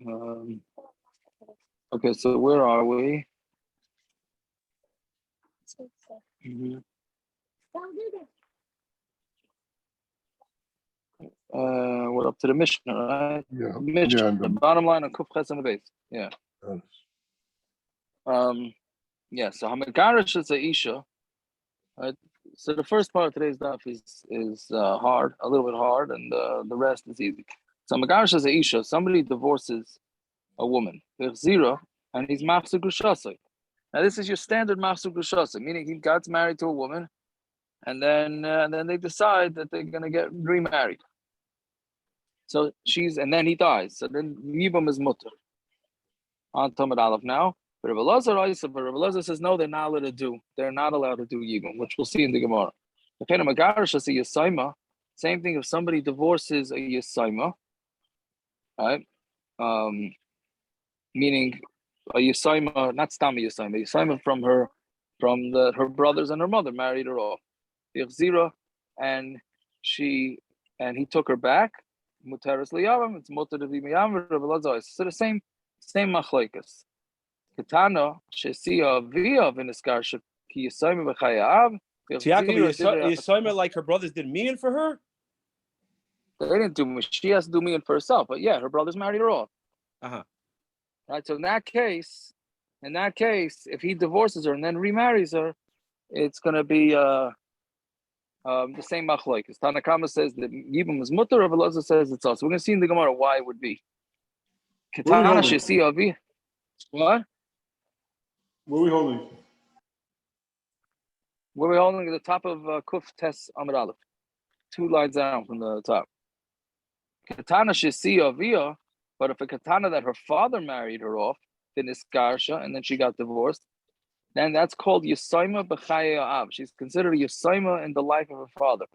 Um, okay, so where are we? Mhm. We're up to the Mishna, right? Yeah. Mishna, the bottom line on Kuf Ches and the base. Yeah. Yes. So Hamagarish is a Isha. Right? So the first part of today's daf is hard, a little bit hard, and the rest is easy. So Hamagarish is a Isha. Somebody divorces a woman. There's zero, and he's Mafsuk Gushasai. Now this is your standard Mafsuk Gushasai, meaning he got married to a woman, and then they decide that they're gonna get remarried. So and then he dies. So then yibum is mutter. On Tamid Aleph now. But Rav Elazar says no, they're not allowed to do. They're not allowed to do yibum, which we'll see in the Gemara. Same thing if somebody divorces a yasaima, right? Meaning a yasaima, not stami yasaima from her brothers and her mother married her off. And he took her back. Muteris liyavam, it's muter to be miyam. Rav Elazar. So the same machlokes. Katana shesia via v'niskar ki yisaima v'chayav. Yasaima like her brothers did mean for her. They didn't do me. She has to do mean for herself. But yeah, her brothers married her off. Right. So in that case, if he divorces her and then remarries her, it's gonna be the same machlokes. Tanakama says that yibum is mutter. Rav Elazar says it's also. We're gonna see in the Gemara why it would be. Katana shesia via. What? Where are we holding? Where are we holding at the top of Kuf Tes Amud Aleph, 2 lines down from the top. Katana shesia via, but if a katana that her father married her off, then iskarsha, and then she got divorced, then that's called yasaima b'chayav. She's considered a yasaima in the life of her father.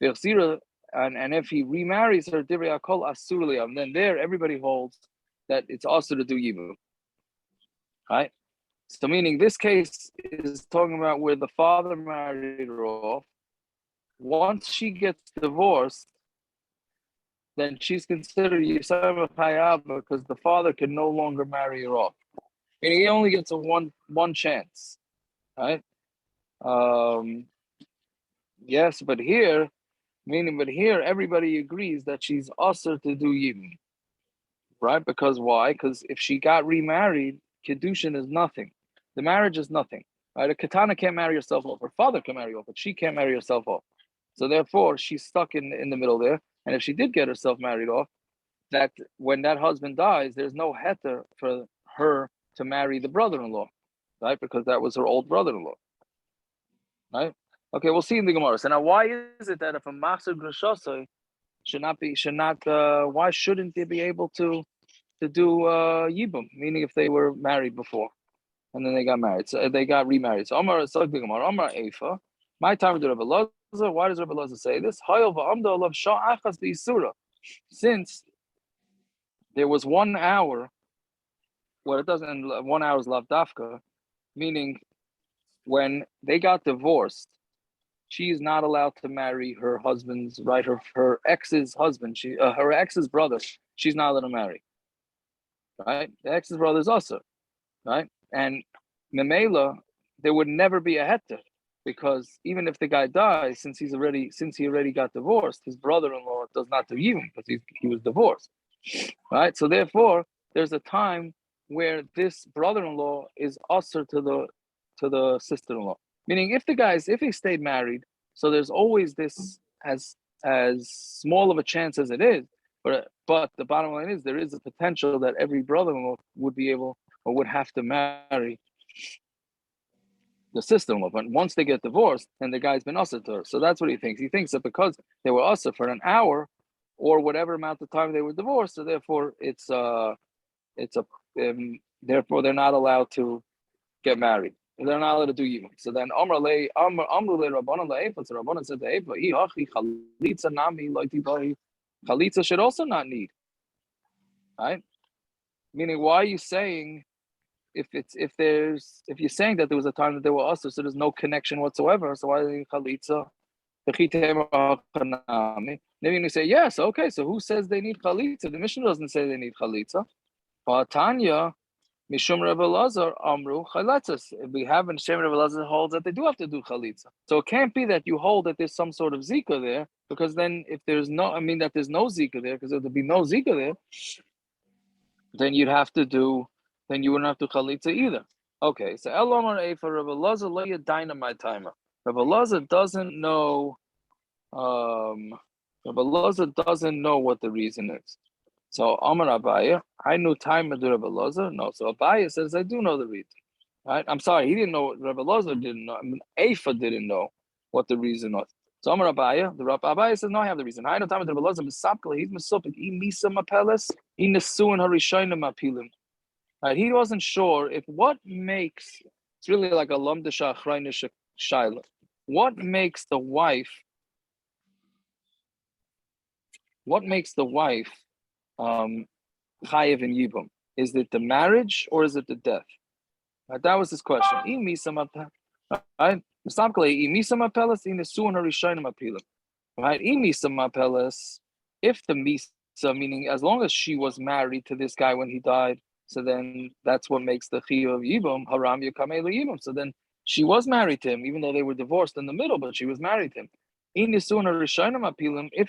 And if he remarries her, divrei hakol assur liyam, then there everybody holds that it's also to do yibum. Right? So meaning this case is talking about where the father married her off. Once she gets divorced, then she's considered Yisrael Chayav because the father can no longer marry her off. Meaning he only gets a one chance. Right? Yes, but here everybody agrees that she's assur to do yibum. Right? Because why? Because if she got remarried, Kedushin is nothing. The marriage is nothing. Right? A katana can't marry herself off. Her father can marry off, but she can't marry herself off. So therefore, she's stuck in the middle there. And if she did get herself married off, that when that husband dies, there's no heter for her to marry the brother-in-law, right? Because that was her old brother-in-law, right? Okay, we'll see in the Gemara. So now, why is it that if a machzor grashasai why shouldn't they be able to do yibum? Meaning, if they were married before and then they got married, so they got remarried. So Amar Eifah, my time to Rav Ashi. Why does Rav Ashi say this? Since there was 1 hour, well, it doesn't. 1 hour is lavdafka, meaning when they got divorced, she is not allowed to marry her husband's right. Her ex's husband. Her ex's brother. She's not allowed to marry. Right. The ex's brother is also right, and memela there would never be a heter. Because even if the guy dies, since he already got divorced, his brother-in-law does not do yibum because he was divorced, right? So therefore, there's a time where this brother-in-law is assur to the sister-in-law. Meaning, if he stayed married, so there's always this as small of a chance as it is, but the bottom line is there is a potential that every brother-in-law would be able or would have to marry the sister-in-law. But once they get divorced, then the guy's been assur to her. So that's what he thinks. He thinks that because they were assur for an hour or whatever amount of time they were divorced, so therefore therefore they're not allowed to get married. They're not allowed to do yibum. So then Amrulay Rabbanan Eifah. So Rabbanan said to Eifah, chalitza nami loitibai. Chalitza should also not need. Right? Meaning, why are you saying if you're saying that there was a time that they were assur, so there's no connection whatsoever, so why are they chalitza? Then you say, yes, okay, so who says they need chalitza? The Mishna doesn't say they need chalitza. Tanya, Mishum Rav Elazar, Amru, chalitzas. We have in Shem Rav Elazar holds that they do have to do chalitza. So it can't be that you hold that there's some sort of zika there, because then if there's no, that there's no zika there, because if there'd be no zika there, then you'd have to do, then you wouldn't have to chalitza either. Okay, so Elomar Eifah Rav Elazar lay a dynamite timer. Rav Elazar doesn't know. Rav Elazar doesn't know what the reason is. So Amar Abaya, I knew time to Rav Elazar. No, so Abaya says I do know the reason. Right? I'm sorry, he didn't know. Rav Elazar didn't know. Eifah didn't know what the reason was. So Amar Abaya, the Rav Abaya says no, I have the reason. I know time to Rav Elazar. Misapkala, he's misopik. He misa mapeles. He nesu and harishayna mapilim. Right? He wasn't sure if what makes. It's really like a lamdasha achraynish shaila. What makes the wife? What makes the wife chayiv and yibum? Is it the marriage or is it the death? Right, that was his question. Right? If the misa, meaning as long as she was married to this guy when he died, so then that's what makes the chayiv of yibum haram yakamei yibum. So then she was married to him, even though they were divorced in the middle, but she was married to him. If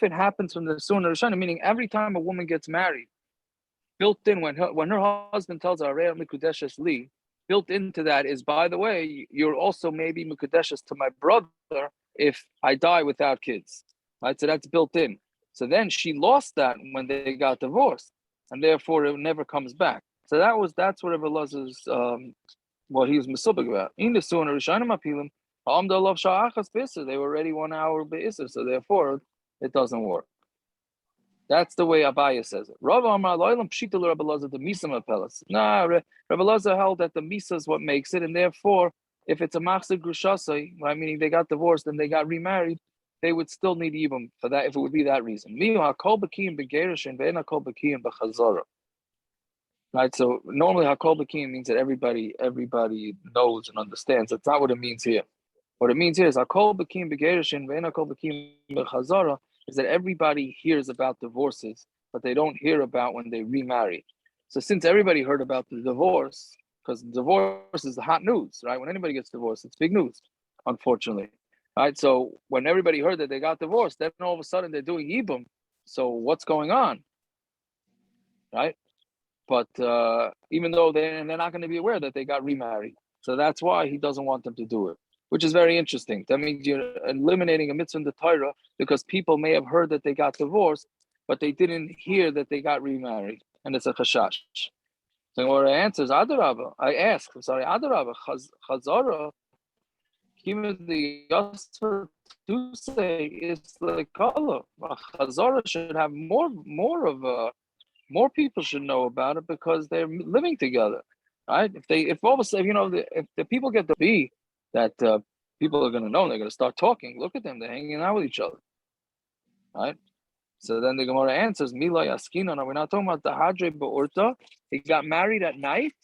it happens from the Sunnah Rishayna, meaning every time a woman gets married, built in when her husband tells her Mikudeshes Li, built into that is, by the way, you're also maybe Mikudeshes to my brother if I die without kids. Right? So that's built in. So then she lost that when they got divorced, and therefore it never comes back. So that's what Elazar's what he was misubik about. In the Sunnah Rishayna Mapilim. They were already 1 hour be'isr, so therefore it doesn't work. That's the way Abaya says it. Rava Amar Loilam Pshita Rav Elazar the Misa Mapelas. Nah, Rav Elazar held that the Misa is what makes it, and therefore, if it's a Machzir Grushasai, meaning they got divorced and they got remarried, they would still need yibum for that if it would be that reason. Right, so normally Hakol B'Kiyim means that everybody knows and understands. That's not what it means here. What it means here is Hakol B'Kiyim B'Gerishin Ve'en Hakol B'Kiyim B'Chazara is that everybody hears about divorces, but they don't hear about when they remarry. So since everybody heard about the divorce, because divorce is the hot news, right? When anybody gets divorced, it's big news, unfortunately. Right? So when everybody heard that they got divorced, then all of a sudden they're doing yibum. So what's going on? Right? But even though they're not going to be aware that they got remarried. So that's why he doesn't want them to do it, which is very interesting. That means you're eliminating a mitzvah in the Torah because people may have heard that they got divorced, but they didn't hear that they got remarried. And it's a chashash. So what I answer is Adarabah. Adarabah, Chazara, the Yasser to say is like color. Chazara should have more people should know about it because they're living together, right? If all of a sudden, if the people get to be that people are going to know, they're going to start talking. Look at them; they're hanging out with each other, right? So then the Gemara answers, "Mila yaskina." Now we're not talking about the hadre be'orta. He got married at night,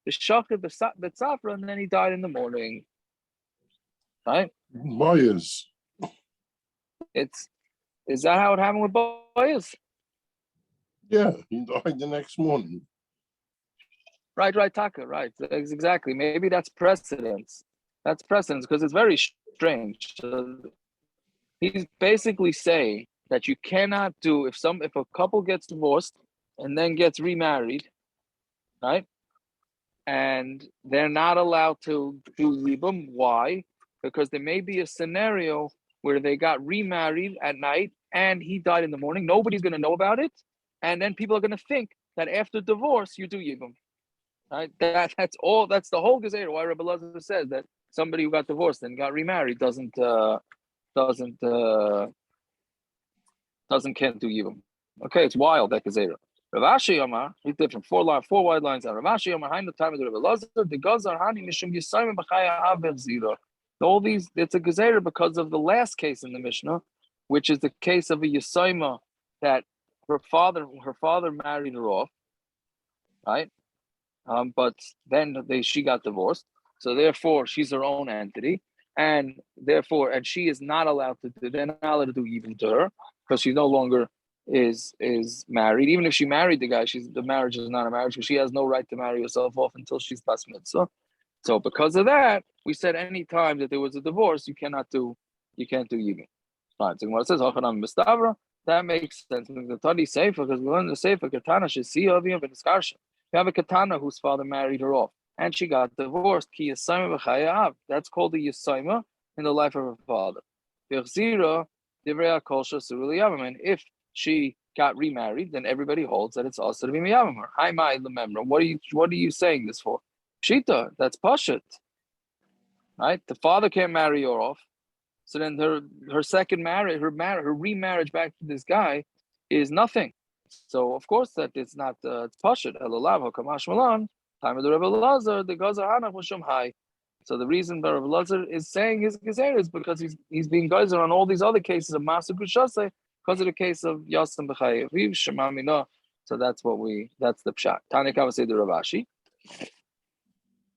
the shachar betzafra, and then he died in the morning, right? Bias. Is that how it happened with boys? Yeah, he died the next morning. Right, Taka, right. Exactly. Maybe that's precedence. That's precedence because it's very strange. He's basically saying that you cannot do if a couple gets divorced and then gets remarried, right? And they're not allowed to do yibum. Why? Because there may be a scenario where they got remarried at night and he died in the morning. Nobody's going to know about it. And then people are going to think that after divorce, you do yibum. Right? That's the whole gezerah. Why Rabbi Elazar says that somebody who got divorced and got remarried can't do yibum. Okay, it's wild, that gezerah. Rav Ashi Amar, he's different. Four wide lines out. Rav Ashi Amar, the time of the Rabbi Elazar, the Gazar Hani Mishum Yisayim B'Chaya Haver Zira. All these, it's a gezerah because of the last case in the Mishnah, which is the case of a Yisayma that her father married her off, right? But then she got divorced, so therefore she's her own entity. and therefore, and she is not allowed to do, they're not allowed to do yibum to her because she no longer is married. Even if she married the guy, the marriage is not a marriage because she has no right to marry herself off until she's bas mitzvah. So because of that, we said any time that there was a divorce, you can't do yibum. Fine. So Gemara says, that makes sense. The Tadi Sefer, because we learned the Sefer, Katana Shesiya Aviyah V'Niskarsha. You have a Katana whose father married her off, and she got divorced. Ki Yisayma V'Chayav. That's called the Yisayma in the life of her father. V'Chzira Divrei HaKolsha Suruli Yavam. And if she got remarried, then everybody holds that it's also to be miyavim her. Hi, my lememra. What are you saying this for? Shita, that's pashut, right? The father can't marry her off. So then her second marriage, her remarriage back to this guy is nothing. So of course that it's not pashut. Elalav hakamash malan time of the Rav Ashi the gazer hanach mishum hai. So the reason that Rav Ashi is saying his gezer is because he's being gazer on all these other cases of masu kushase because of the case of yasam b'chayev shemamina. So that's the pshat. Tanikav say the Rav Ashi.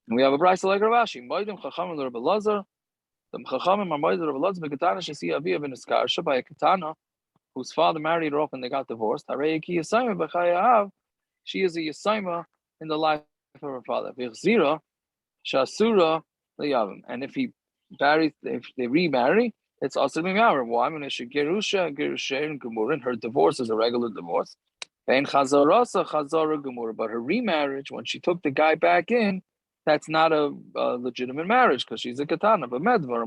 And we have a Braysa like Rav Ashi. Moedim chachamim Rav Elazar. The chachamim are moedim Rav Elazar bekatana shesi aviyah v'niskarsha by a katana whose father married her off and they got divorced. Harei yisayma b'chayav. She is a yisayma in the life of her father. V'chzira shasura liyavim. And if they remarry, it's also b'miyavim. Why? When she gerusha and gemurin, her divorce is a regular divorce. And chazarasa chazara gemura, but her remarriage when she took the guy back in. That's not a legitimate marriage because she's a katana. But medvar,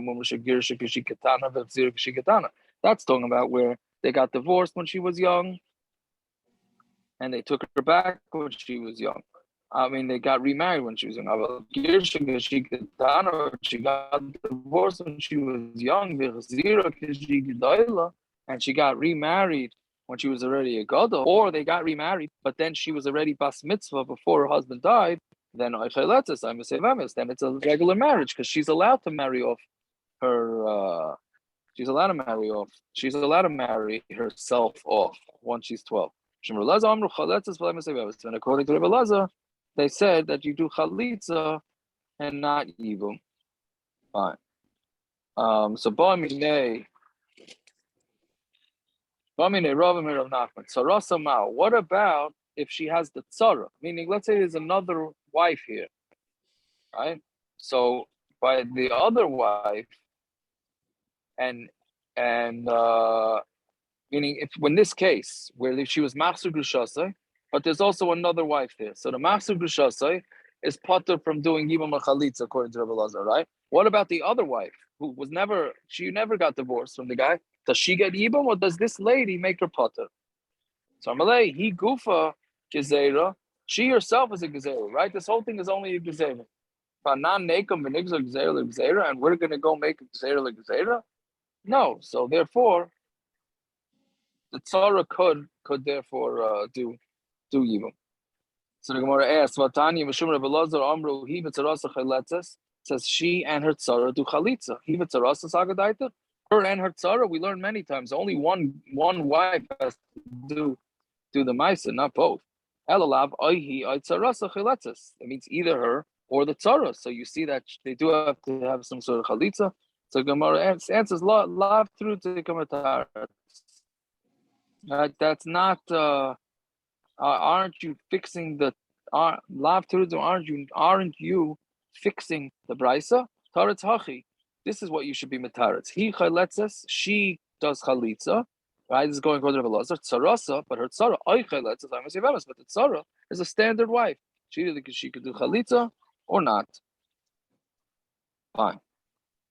that's talking about where they got divorced when she was young, and they took her back when she was young. I mean, they got remarried when she was young. She got divorced when she was young, and she got remarried when she was already a gadol, or they got remarried, but then she was already bas mitzvah before her husband died. Then then it's a regular marriage because she's allowed to marry off her. She's allowed to marry herself off once she's 12. And according to Rav Elazar, they said that you do chalitza and not yibum. Fine. So what about if she has the tzara? Meaning, let's say there's another wife here, right? So by the other wife, and meaning in this case where she was machzor grushasai, but there's also another wife there. So the machzor grushasai is patur from doing yibum or chalitza according to Rav Elazar, right? What about the other wife who never got divorced from the guy? Does she get yibum or does this lady make her patur? So Amalei, he gufa gezerah. She herself is a gezerah, right? This whole thing is only a gezerah. And we're going to go make a gezerah. No. So therefore, the Tzara could therefore do yibum. So the Gemara asks, "Vatani Mishum Rav Elazar Amru Hi v'Tzarasa chalitza." Says she and her Tzara do chalitza. Hi v'Tzarasa sagadaita. Her and her Tzara, we learned many times. Only one wife has to do the Maisa, not both. Elalav Aihi Tzarasa chalitza. It means either her or the Tzara. So you see that they do have to have some sort of chalitza. So Gemara answers lav through to Gemara. That's not. Aren't you fixing the lav through? Aren't you fixing the Braysa? Taretz hachi. This is what you should be metaretz. He chalitzas. She does chalitza. Right. This is going according to Elazar. Tzarasa, but her tzara I chalitzas. I must say but the tzara is a standard wife. She could do chalitza or not. Fine.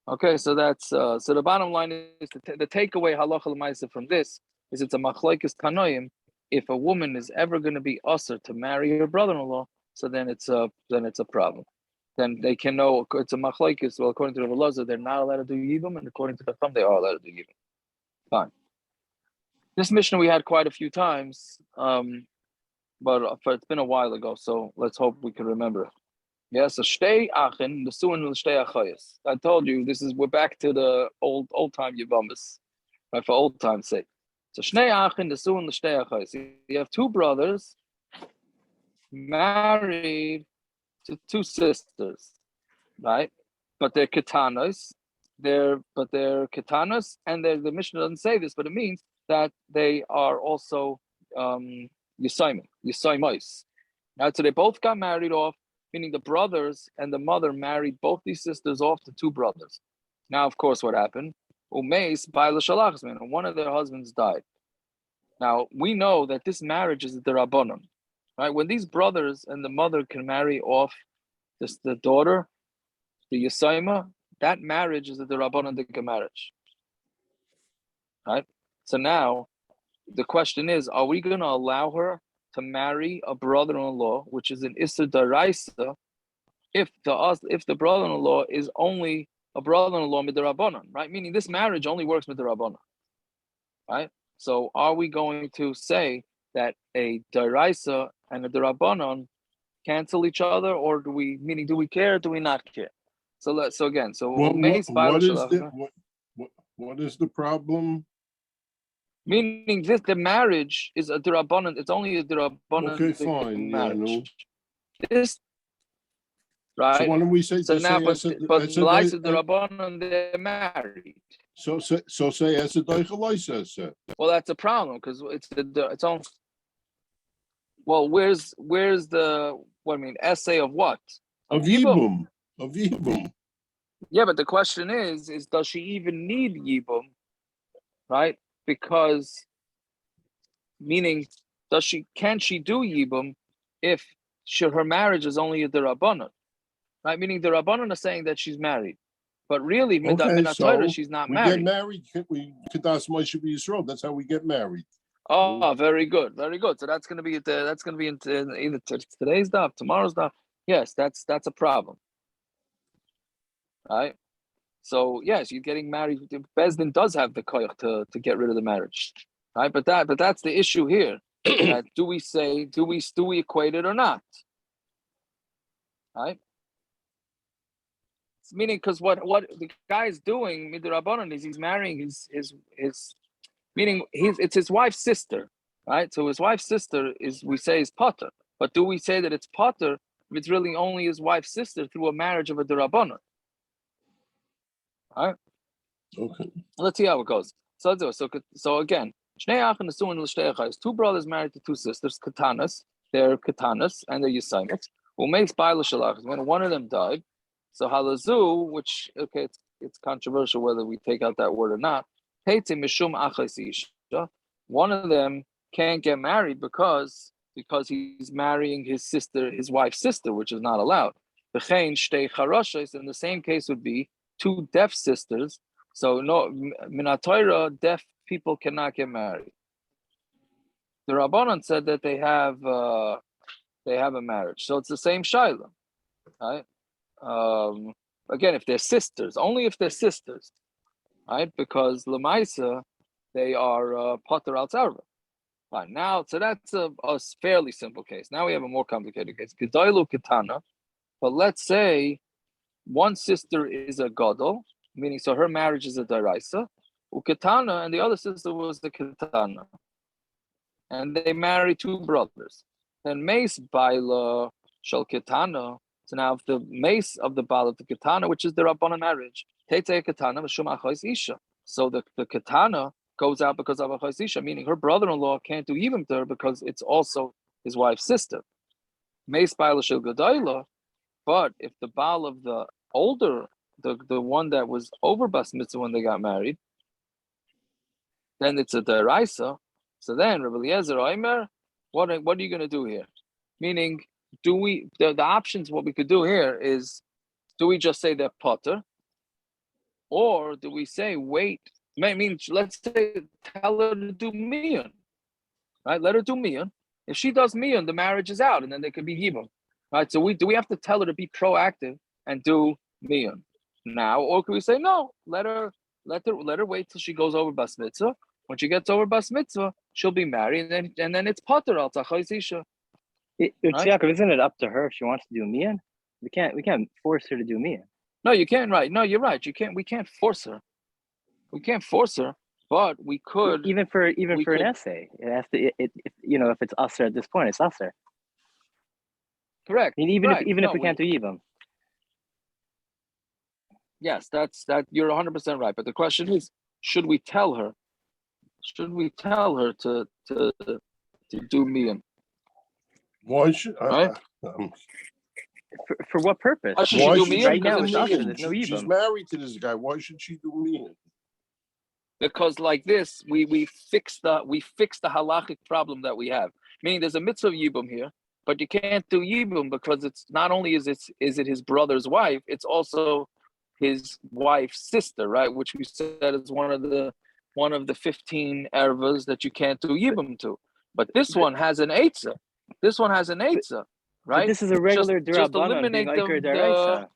Okay, so that's so the bottom line is the takeaway halacha l'maisa from this is it's a machlokes tanoim. If a woman is ever going to be assur to marry her brother-in-law, so then it's a problem. Then they can know it's a machlokes. Well, according to Rav Elazar, they're not allowed to do yibum, and according to the Chum, they are allowed to do yibum. Fine. This Mishna we had quite a few times, but it's been a while ago, so let's hope we can remember it. Yes, so shtei achin, the suin shtei achayos. I told you we're back to the old time Yevamos, right? For old time's sake. So shnei achin, the suin shtei achayos. You have two brothers married to two sisters, right? But they're katanos, they're katanas, and the Mishnah doesn't say this, but it means that they are also yisaimos. Now, so they both got married off, meaning the brothers and the mother married both these sisters off to two brothers. Now, of course, what happened? Umeis baila shalachas, and one of their husbands died. Now, we know that this marriage is the Rabbanon, right? When these brothers and the mother can marry off the daughter, the Yisaima, that marriage is the Rabbanon Dika marriage, right? So now, the question is, are we going to allow her to marry a brother-in-law, which is an assur d'oraisa, if the brother-in-law is only a brother-in-law with the Rabbanon, right? Meaning this marriage only works with the Rabbanon, right? So are we going to say that a d'oraisa and a d'Rabbanon cancel each other, or do we care, or do we not care? So what is the problem? Meaning the marriage is a d'Rabbanon. It's only a d'Rabbanon. Okay, fine. Marriage. This, right? So why don't we say? So now, but the Rabbanon, they're married. So say assur d'oraisa. Well, that's a problem because it's on. Well, where's the essay of what? Of yibum. Of yibum. Yeah, but the question is does she even need yibum, right? Because, meaning, can she do yibum if her marriage is only a d'Rabbanan, right? Meaning the Rabbanan are saying that she's married, but really, so she's not we married. Get married. That's how we get married. Oh, very good, very good. So that's going to be either today's daf, tomorrow's daf. Yes, that's a problem, right? So yes, you're getting married. Bezdin does have the koyach to get rid of the marriage, right? But that's the issue here. That do we equate it or not, right? It's meaning because what the guy is doing midrabanan is he's marrying his meaning it's his wife's sister, right? So his wife's sister is potter, but do we say that it's potter if it's really only his wife's sister through a marriage of a d'Rabbanan? All right. Okay. Let's see how it goes. So again, two brothers married to two sisters, katanas. They're katanas and they're yisaimis. Who makes baila shalachas? When one of them died, so halazu, which it's controversial whether we take out that word or not. One of them can't get married because he's marrying his sister, his wife's sister, which is not allowed. In the same case would be two deaf sisters. So no, minatayra, deaf people cannot get married. The Rabbanan said that they have a marriage, so it's the same shaila, right? Again, if they're sisters, only if they're sisters, right? Because lemaisa, they are pater al tzara. Right now, so that's a fairly simple case. Now we have a more complicated case. Gedailu ketana, but let's say one sister is a gadol, meaning so her marriage is a d'oraisa, uketana, and the other sister was the ketana, and they marry two brothers. Then mace baila shel ketana. So now, if the mace of the baal of the ketana, which is the Rabbanan marriage, teitei ketana v'shum achos isha. So the ketana goes out because of achos isha, meaning her brother-in-law can't do yibum to her because it's also his wife's sister. Mace baila shel gedayla. But if the baal of the older, the one that was over bas mitzvah when they got married, then it's a d'oraisa. So then Rav Ashi Omer, what are you going to do here? Meaning, the options? What we could do here is, do we just say they're potter, or do we say wait? I mean, let's say tell her to do miyun, right? Let her do miyun. If she does miyun, the marriage is out, and then there could be yibum, right? So we have to tell her to be proactive and do miyun now, or can we say no? Let her wait till she goes over bas mitzvah. When she gets over bas mitzvah, she'll be married, and then it's potter al tzachos isha. Yaakov, isn't it up to her if she wants to do miyan? We can't force her to do miyan. No, you can't. Right? No, you're right. We can't force her. We can't force her, but we could. Even for an essay, it has to. If it's assur at this point, it's assur. Correct. I mean, even if we can't do yibum. Yes, that's that. You're 100% right. But the question is, should we tell her? Should we tell her to do mian? Why should Right? For what purpose? Why should she why do should mian? she Right now do it's Because assur. mian? There's no She's yibum. married to this guy. Why should she do mian? because like this, we fix the halachic problem that we have. Meaning, there's a mitzvah of yibum here, but you can't do yibum because it's not only is it his brother's wife, it's also his wife's sister, right? Which we said is one of the 15 ervas that you can't do yibum to. But this one has an eitzah. This one has an eitzah, right? But this is a regular just derabanan being eliminate oiker deraisa.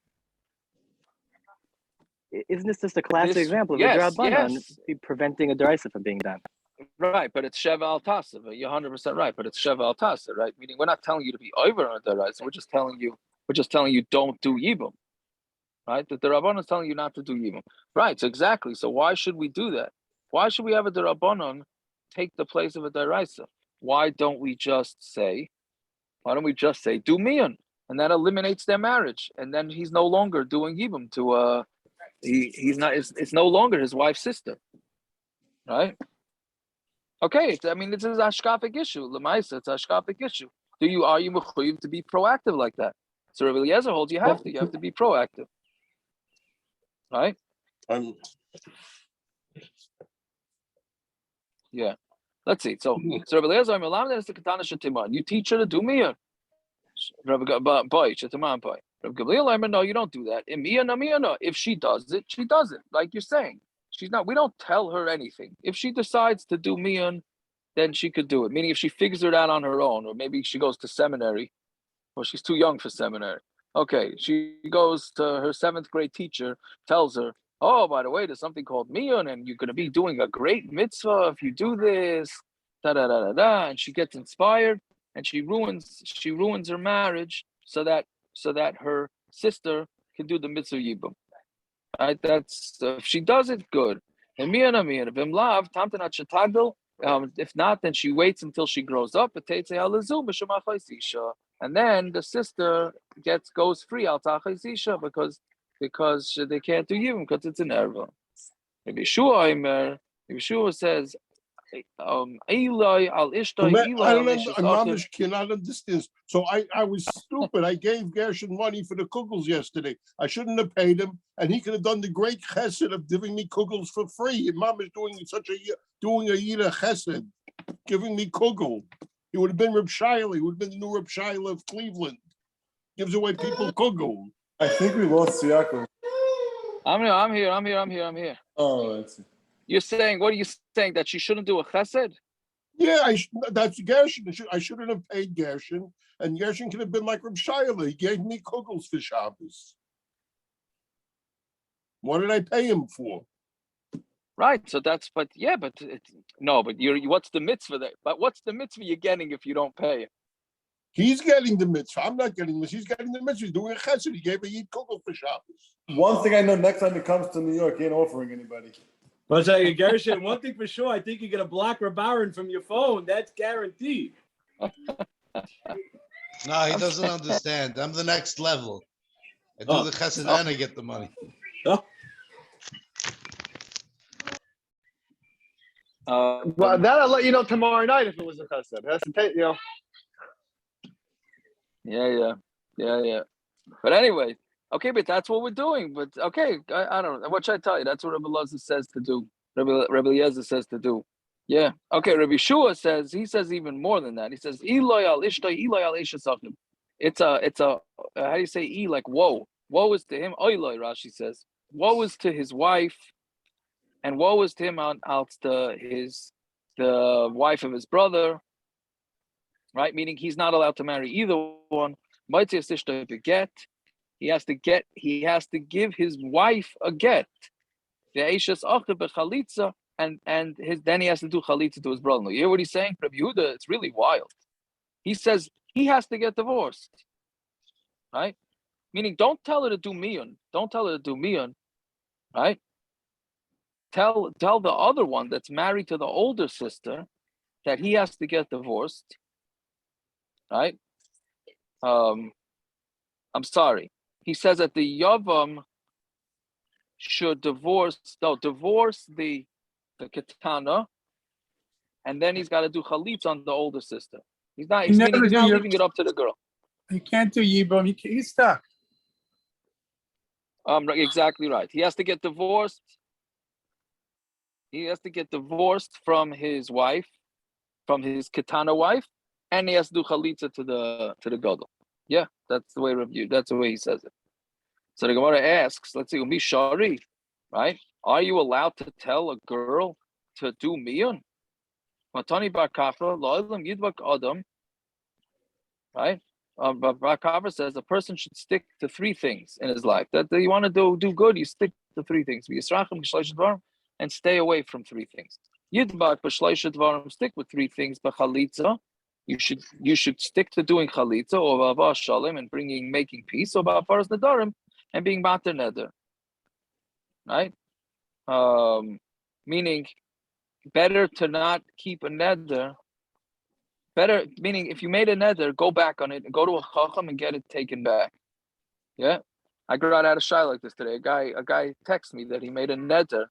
Isn't this just a classic example of a derabanan preventing a deraisa from being done? Right, but it's sheva al tasa. You're 100% right, but it's sheva al tasa, right? Meaning we're not telling you to be over on a deraisa. We're just telling you don't do yibum, right? The derabanan is telling you not to do yibum, right? So exactly. So why should we do that? Why should we have a derabanan take the place of a deraisa? Why don't we just say do mian, and that eliminates their marriage, and then he's no longer doing yibum to he's not. It's no longer his wife's sister, right? Okay, I mean this is a hashkafic issue. Lemaisa, it's a hashkafic issue. Are you mechuyev to be proactive like that? So Rav Ashi holds you have to be proactive, right? Yeah. Let's see. So Rav Ashi, you teach her to do mian. Rav Gamliel, no, you don't do that. If she does it, she does it. Like you're saying, we don't tell her anything. If she decides to do mian, then she could do it. Meaning, if she figures it out on her own, or maybe she goes to seminary, or she's too young for seminary. Okay, she goes to her 7th grade teacher, tells her, "Oh, by the way, there's something called mian, and you're going to be doing a great mitzvah if you do this." Da da da da da, and she gets inspired. And she ruins her marriage so that her sister can do the mitzvah yibum. Right? That's if she does it, good. And if not, then she waits until she grows up. And then the sister goes free because they can't do yibum because it's an erva. Maybe Yeshua says. Eli al Ishtai, I don't Mamish cannot understand. So I was stupid. I gave Gershon money for the kugels yesterday. I shouldn't have paid him, and he could have done the great chesed of giving me kugels for free. And Mamish doing a yida chesed, giving me kugel. He would have been Reb Shaila. He would have been the new Reb Shaila of Cleveland. Gives away people kugel. I think we lost Yaakov. I'm here. Oh, I see. You're saying, what are you saying, that she shouldn't do a chesed? Yeah, that's Gershon. I shouldn't have paid Gershon, and Gershon could have been like Reb Shaila. He gave me kugels for Shabbos. What did I pay him for? Right. So what's the mitzvah there? But what's the mitzvah you're getting if you don't pay him? He's getting the mitzvah. I'm not getting this. He's getting the mitzvah. He's doing a chesed. He gave me kugel for Shabbos. One thing I know: next time it comes to New York, he ain't offering anybody. I'll tell you, Gershon, one thing for sure, I think you're going to block Rabaran from your phone. That's guaranteed. No, he doesn't understand. I'm the next level. I do the chesed and I get the money. Oh. Well, that I'll let you know tomorrow night if it was a chesed. That's the tape, Yeah. But anyway. Okay, but that's what we're doing. But okay, I don't know. What should I tell you? That's what Rabbi Elazar says to do. Rabbi Eliezer says to do. Yeah. Okay, Rabbi Shua says, he says even more than that. He says, Eloi al Ishtay, Eloi al Ishasachim. It's a how do you say E, like woe? Woe is to him. Oiloi, Rashi says. Woe is to his wife, and woe is to him out to the wife of his brother. Right? Meaning he's not allowed to marry either one. Might Ishtay beget. He has to give his wife a get. The Eishas Acher chalitza, and then he has to do chalitza to his brother. You hear what he's saying? Rabbi Yehuda, it's really wild. He says he has to get divorced. Right? Meaning, don't tell her to do mian. Don't tell her to do mian. Right? Tell the other one that's married to the older sister that he has to get divorced. Right? I'm sorry. He says that the Yavam should divorce the katana, and then he's got to do chalitza on the older sister. He's not leaving it up to the girl. You can't do yibum. He's stuck. Exactly right. He has to get divorced. He has to get divorced from his wife, from his katana wife, and he has to do chalitza to the gadol. Yeah, that's the way that's the way he says it. So the Gemara asks, let's see, umi shari, right? Are you allowed to tell a girl to do miyun? Matani bar kafra lo'elam yidbak adam, right? But Bar Kafra says a person should stick to three things in his life. That you want to do good, you stick to three things. And stay away from three things. Yidbak b'shleisha dvarim, stick with three things. But chalitza, you should stick to doing chalitza or b'ava shalom and making peace, or b'afaras nadarim and being mater neder. Right? Meaning, better to not keep a neder. Better, meaning if you made a neder, go back on it and go to a chacham and get it taken back. Yeah, I got out of shy like this today. A guy texted me that he made a neder.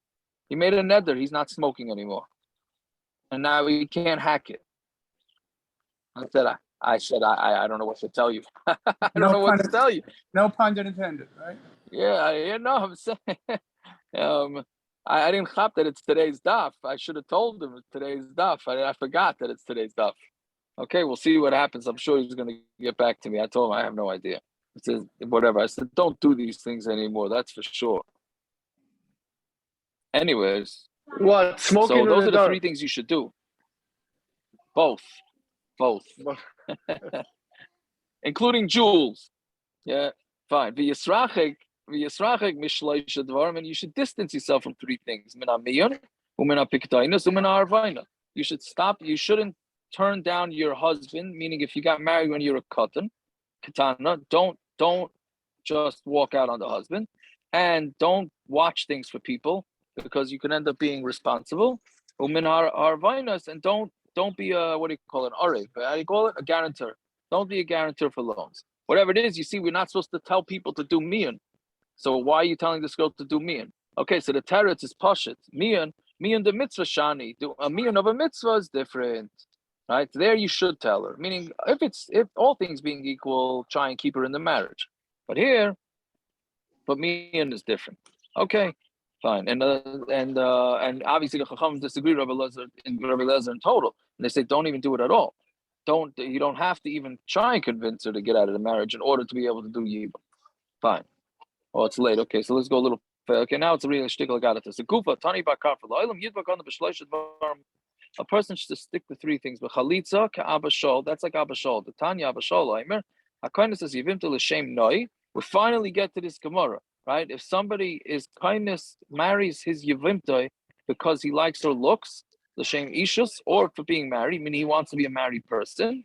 He made a neder. He's not smoking anymore, and now he can't hack it. I said I don't know what to tell you. I don't know what to tell you. No pun intended, right? Yeah, no, I'm saying. I didn't chop that it's today's daf. I should have told him it's today's daf. I forgot that it's today's daf. Okay, we'll see what happens. I'm sure he's going to get back to me. I told him I have no idea. He says, whatever. I said, don't do these things anymore. That's for sure. Anyways. What? Smoking? So those are the three things you should do. Both. Including jewels. Yeah, fine. V'yisrachik mishleisha dvarim, and you should distance yourself from three things. Mina miyun, umina piktainus, umina arvaina. You should stop. You shouldn't turn down your husband, meaning if you got married when you're a katana, don't just walk out on the husband, and don't watch things for people because you can end up being responsible. Umin harvainas, and don't be a, what do you call it, arev? How do you call it? A guarantor. Don't be a guarantor for loans. Whatever it is, you see, we're not supposed to tell people to do miyun. So why are you telling this girl to do miyun? Okay, so the teretz is pashut. Miyun the mitzvah shani. A miyun of a mitzvah is different. Right there, you should tell her. Meaning, if all things being equal, try and keep her in the marriage. But miyun is different. Okay, fine. And obviously the Chacham disagree with Rav Ashi in total. And they say don't even do it at all. You don't have to even try and convince her to get out of the marriage in order to be able to do yibum. Fine. Oh, it's late. Okay, so let's go a little. Okay, now it's a real shtickle gadatas. A gufa tani bakar for lo'ilam yidbak on the b'shleisha dvarim. A person should stick to three things. But chalitza ka'abashol, that's like abashol. The Tanya abashol aimer. Kindness says yivimta l'shem noi. We finally get to this Gemara, right? If somebody is kindness marries his yivimta because he likes her looks, l'shem ishus, or for being married, meaning he wants to be a married person,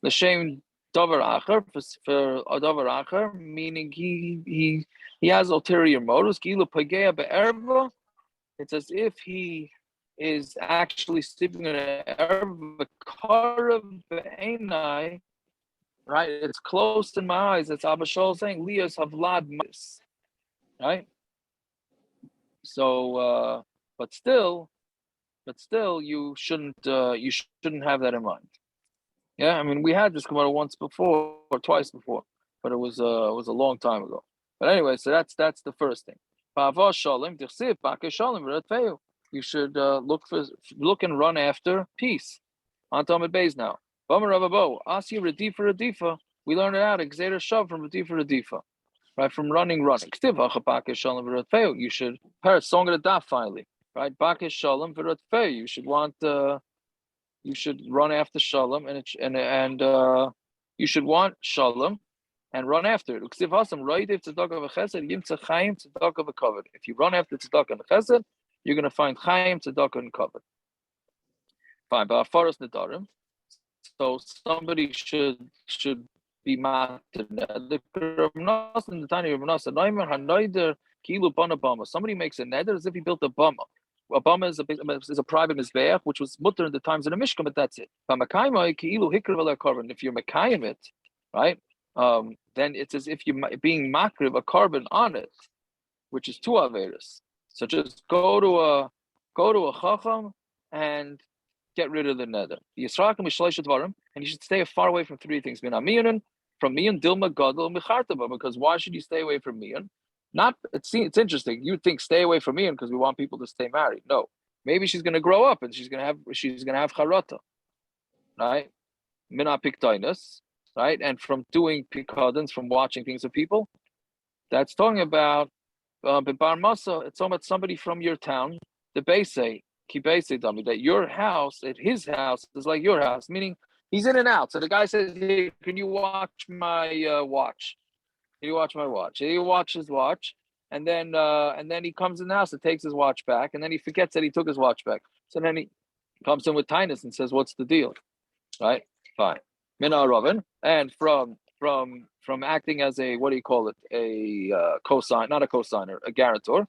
l'shem davar acher, for a davar acher, meaning he has ulterior motives. Gilu pagea be'erva. It's as if he is actually sleeping in an erva karav be'enai, right? It's close in my eyes. It's Abba Shol saying, Lias havlad mas, right? So, but still, you shouldn't have that in mind. Yeah, I mean, we had this Gemara once before or twice before, but it was a long time ago. But anyway, so that's the first thing. You should look and run after peace. On Talmud Beis now. Asi Radifa. We learn it out. Exeter Shav from Radifa. Right, from running. You should song of the daf finally. Right, Bakish Shalom v'Ratfei. You should run after Shalom and you should want Shalom and run after it. If you run after tzedakah and chesed, you're going to find Chaim, Tzedakah, and Kavod. Fine, but Afaras Nedarim. So somebody should be matter. The Tanya Rav Ashi, Noimer Hanoider Kilu Bana Bama. Somebody makes a neder as if he built a bama. A bama is a private mizbeach, which was mutter in the times of the Mishna, but that's it. If you're Mekayim it, right? Then it's as if you're being makriv a carbon on it. which is two averis. So just go to a chacham and get rid of the nether. And you should stay far away from three things. From miyan, dilma, gadol, michartaba. Because why should you stay away from miyan? It's interesting. You think stay away from miyan because we want people to stay married. No, maybe she's going to grow up and she's going to have charata, right? Mina piktainus, right? And from doing pikadans, from watching things of people, that's talking about bar masa. It's talking about somebody from your town. The Braysa, dummy, that your house, at his house, is like your house, meaning he's in and out. So the guy says, "Hey, can you watch my watch? Can you watch my watch?" He watches his watch, and then he comes in the house and takes his watch back, and then he forgets that he took his watch back. So then he comes in with tinus and says, "What's the deal?" Right? Fine. Mina Robin, and from acting as a, what do you call it? A cosign, not a cosigner, a guarantor.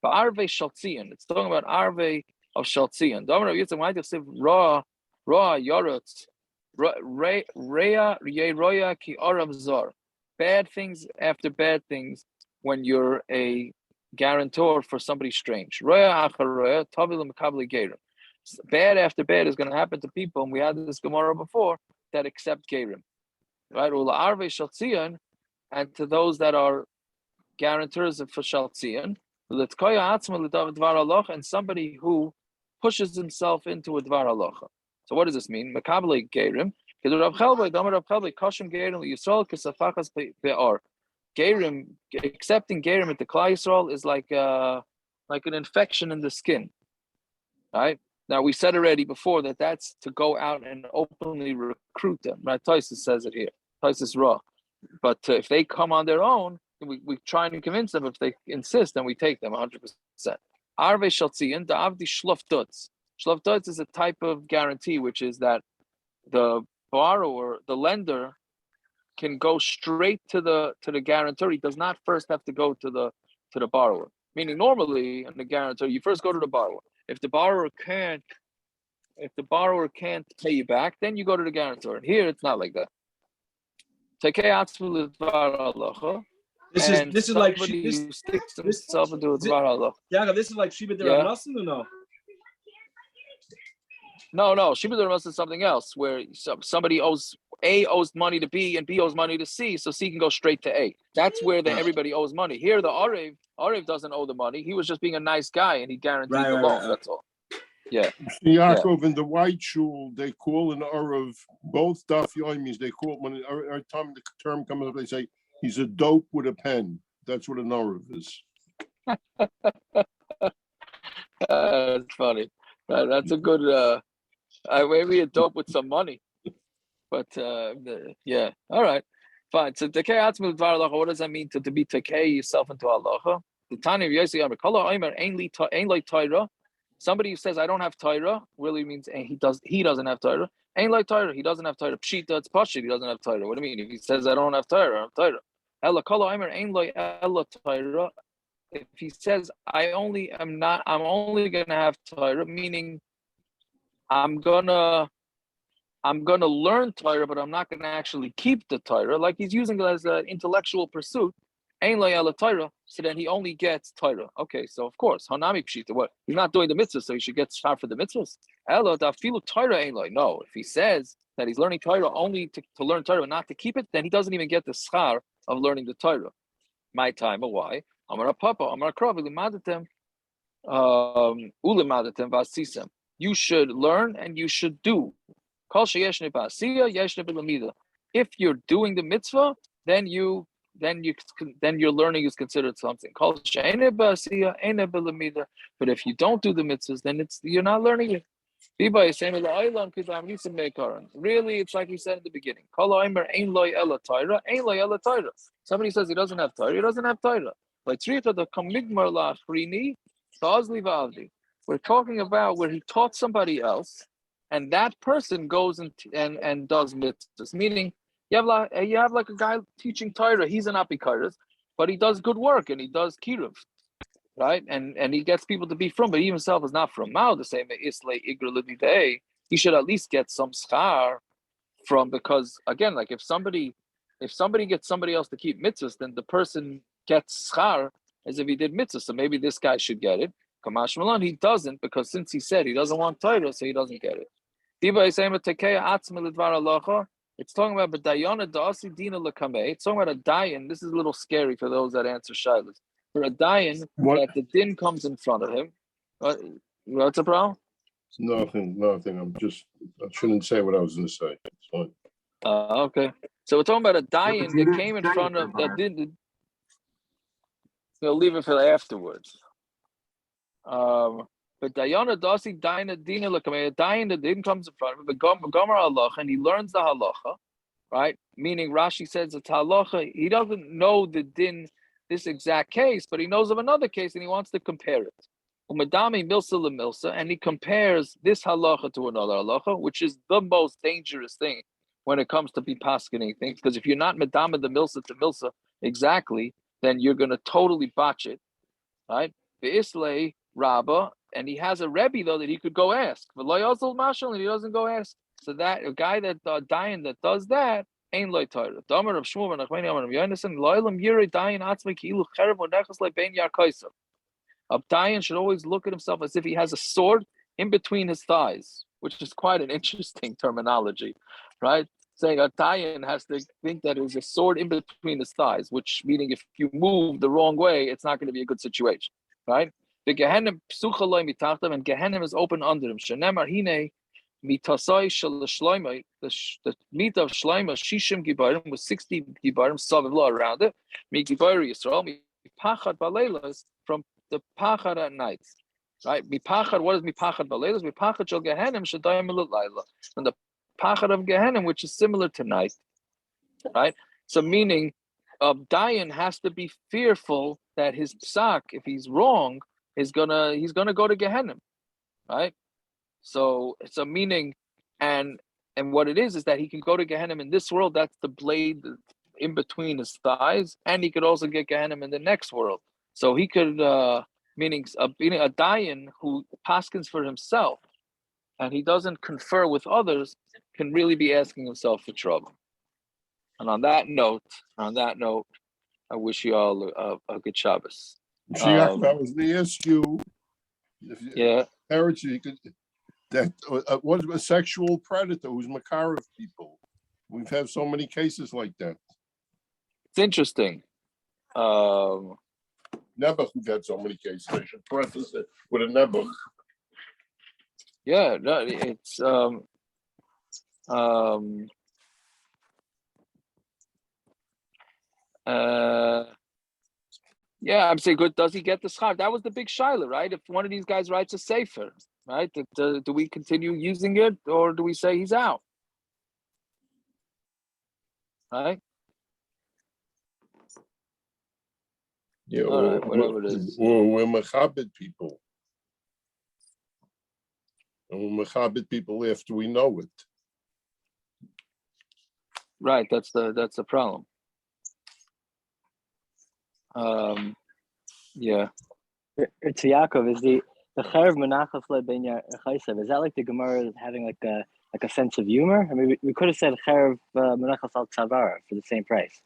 But arve shaltzian. It's talking about arve of shaltzian. Ra yorotz rea roya ki arav zar. Bad things after bad things when you're a guarantor for somebody strange. Roya acharoya tavilim kabli gerim. Bad after bad is going to happen to people, and we had this Gemara before, that accept gerim, right? Ula arve shaltzian, and to those that are guarantors for shaltzian, and somebody who pushes himself into a dvar halacha. So what does this mean? Makabli gerim. Gerim, accepting gerim into Klal Yisrael is like an infection in the skin, right? Now we said already before that that's to go out and openly recruit them, right? Taisus says it here. Taisus Ra. But if they come on their own, we try and convince them. If they insist, then we take them 100%. Arve shaltzian da'avdi shlofdutz. Shlofdutz is a type of guarantee, which is that the borrower, the lender, can go straight to the guarantor. He does not first have to go to the borrower. Meaning, normally in the guarantor, you first go to the borrower. If the borrower can't pay you back, then you go to the guarantor. And here, it's not like that. This is like somebody who sticks himself into a dvar halacha. Yeah, this is like Shiba de Rav Nassim, or no? No. Shiba de Rav Nassim is something else, where somebody owes money to B and B owes money to C, so C can go straight to A. That's where everybody owes money. Here, the Arev doesn't owe the money. He was just being a nice guy, and he guaranteed the loan. That's all. Yeah. Yaakov, in the white shul, they call an Arav, both Daf Yomis, they call it, when every time the term comes up, they say, he's a dope with a pen. That's what an Arav is. That's funny. That's a good, maybe a dope with some money. But, yeah. All right. Fine. So, tekei atzmi l'dvar halacha, what does that mean to be tekei yourself into halacha? The Tanya of Yossi Amar, kol ha'omer ein lo Torah. Somebody who says I don't have Torah really means he doesn't have Torah. Ain't like Torah, he doesn't have Torah. Pshita, it's pashit, he doesn't have Torah. What do you mean? If he says I don't have Torah, I have Torah. Ella kol ha'omer ein lo ella Torah. If he says I'm only gonna have Torah, meaning I'm gonna learn Torah, but I'm not gonna actually keep the Torah. Like he's using it as an intellectual pursuit. Ein lo ella Torah, so then he only gets Torah. Okay, so of course, Hanami Pshita, what? He's not doing the mitzvahs, so he should get shar for the mitzvahs. Ella dafilu Torah ein lo. No, if he says that he's learning Torah only to learn Torah and not to keep it, then he doesn't even get the schar of learning the Torah. My time, but why? Amar Papa, Amar Krav, ulimadatem vasisem. You should learn and you should do. Kol sheyeshne ba'asiyah, yeshne b'lamida. If you're doing the mitzvah, then your learning is considered something. But if you don't do the mitzvahs, then you're not learning it. Really, it's like he said in the beginning. Somebody says he doesn't have Torah, he doesn't have Torah. We're talking about where he taught somebody else, and that person goes and does mitzvahs, meaning you have like a guy teaching Torah. He's an apikaris, but he does good work and he does kiruv, right? And he gets people to be from, but he himself is not from. Mao the same islay igra lidei. He should at least get some schar from, because again, like if somebody gets somebody else to keep mitzvahs, then the person gets schar as if he did mitzvah. So maybe this guy should get it. Kamash Malon, he doesn't, because since he said he doesn't want Torah, so he doesn't get it. It's talking about B'dayana Da'asi Dina L'Kameh. It's talking about a dayan. This is a little scary for those that answer shilas. For a dayan, that the din comes in front of him. What's the problem? Nothing. I shouldn't say what I was going to say. It's fine. Okay. So we're talking about a dayan that came in front of that did. We'll leave it for afterwards. But Dayana Dasi Dina Dina Lakameh, Dayan the din comes in front of him, but Gomer halacha, and he learns the halacha, right? Meaning Rashi says it's halacha. He doesn't know the din, this exact case, but he knows of another case and he wants to compare it. Umadami milsa lemilsa, and he compares this halacha to another halacha, which is the most dangerous thing when it comes to be paskening things. Because if you're not medama the milsa to milsa exactly, then you're going to totally botch it, right? The Islay Rabba, and he has a Rebbe though that he could go ask. But loyazul mashal, and he doesn't go ask. So that a guy that dayan that does that ain't loy Torah. Damer of Shmuel and Achmeni Amar of Yonason loylam yirei dayan atzmei ki'ilu cherev v'nechas le'bein yarkaisav. A dayan should always look at himself as if he has a sword in between his thighs, which is quite an interesting terminology, right? Saying a dayan has to think that there's a sword in between his thighs, which meaning if you move the wrong way, it's not going to be a good situation, right? The Gehenim psuchaloi mitachtav, and Gehenim is open under him. Shenemar hine mitasai shel shloimah. The meat of shloimah shishim gibarim with 60 gibarim saviv law around it. Mi gibar Yisrael mi pachad baleilas, from the pachad at night, right? Mi pachad. What is mi pachad baleilas? Mi pachad shel Gehenim shadayim milayla. And the pachad of Gehenim, which is similar to night, right? So meaning, dayan has to be fearful that his psak, if he's wrong, he's gonna go to Gehenna, right? So it's a meaning, and what it is that he can go to Gehenna in this world. That's the blade in between his thighs, and he could also get Gehenna in the next world. So he could, meaning a dayan who paskins for himself, and he doesn't confer with others, can really be asking himself for trouble. And on that note, I wish you all a good Shabbos. I was going to ask you, yeah, parents, you could, that what a sexual predator who's makar of people. We've had so many cases like that. It's interesting. Nebuch, we've had so many cases. I should preface it with a Nebuch. Yeah, no, it's yeah, I'm saying good. Does he get the schar? That was the big shaila, right? If one of these guys writes a sefer, right? Do we continue using it, or do we say he's out? Right? Yeah, right, whatever it is. We're mechabed people. And we're mechabed people after we know it. Right, that's the problem. Yeah. It's Yaakov, is the cherev menachas le'bein yarchaisav. Is that like the Gemara having like a sense of humor? I mean, we could have said cherev menachas al tzara for the same price,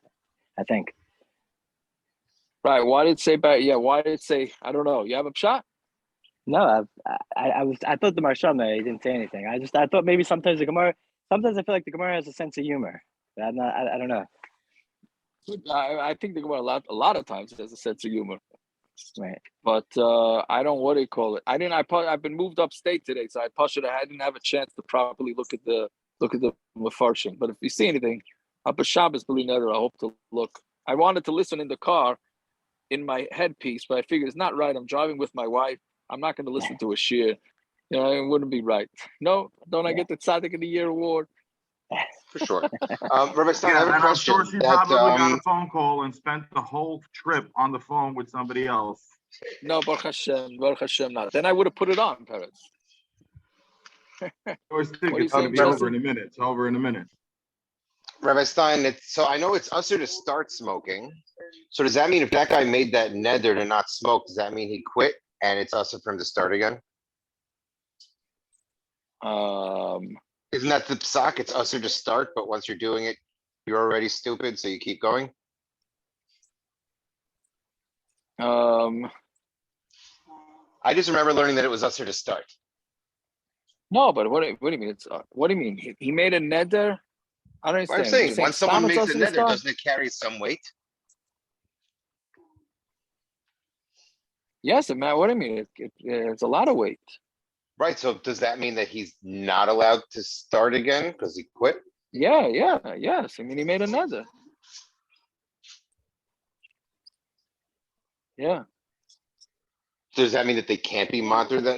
I think. Right. Why did it say about? Yeah. Why did it say? I don't know. You have a shot? No, I thought the Marshama, he didn't say anything. I thought maybe sometimes the Gemara. Sometimes I feel like the Gemara has a sense of humor. But I'm not. I don't know. I think the Gemara a lot of times has a sense of humor. Right. But I don't, what do you call it? I've been moved upstate today, so I didn't have a chance to properly look at the Mefarshim. But if you see anything, Abba Shabbos B'li Neder, I hope to look. I wanted to listen in the car in my headpiece, but I figured it's not right. I'm driving with my wife. I'm not going to listen to a shir. You know, it wouldn't be right. No, don't I get the Tzaddik of the Year award? For sure. Rabbi Stein, I have a question. I'm sure she probably got a phone call and spent the whole trip on the phone with somebody else. No, Baruch Hashem, not. Then I would have put it on, Peretz. I always think it's going to be over in a minute. It's over in a minute. Rabbi Stein, so I know it's assur to start smoking. So does that mean if that guy made that neder to not smoke, does that mean he quit and it's assur for him to start again? Isn't that the psak? It's assur to start, but once you're doing it, you're already stupid, so you keep going? I just remember learning that it was assur to start. No, but what do you mean? What do you mean? He made a neder? I don't What I'm understand. saying, You're saying once someone Stam is makes a assur to neder, start? doesn't it carry some weight? Yes, man. What do you mean? It's a lot of weight. Right, so does that mean that he's not allowed to start again because he quit? Yes. I mean, he made a neder. Yeah. Does that mean that they can't be monitored then?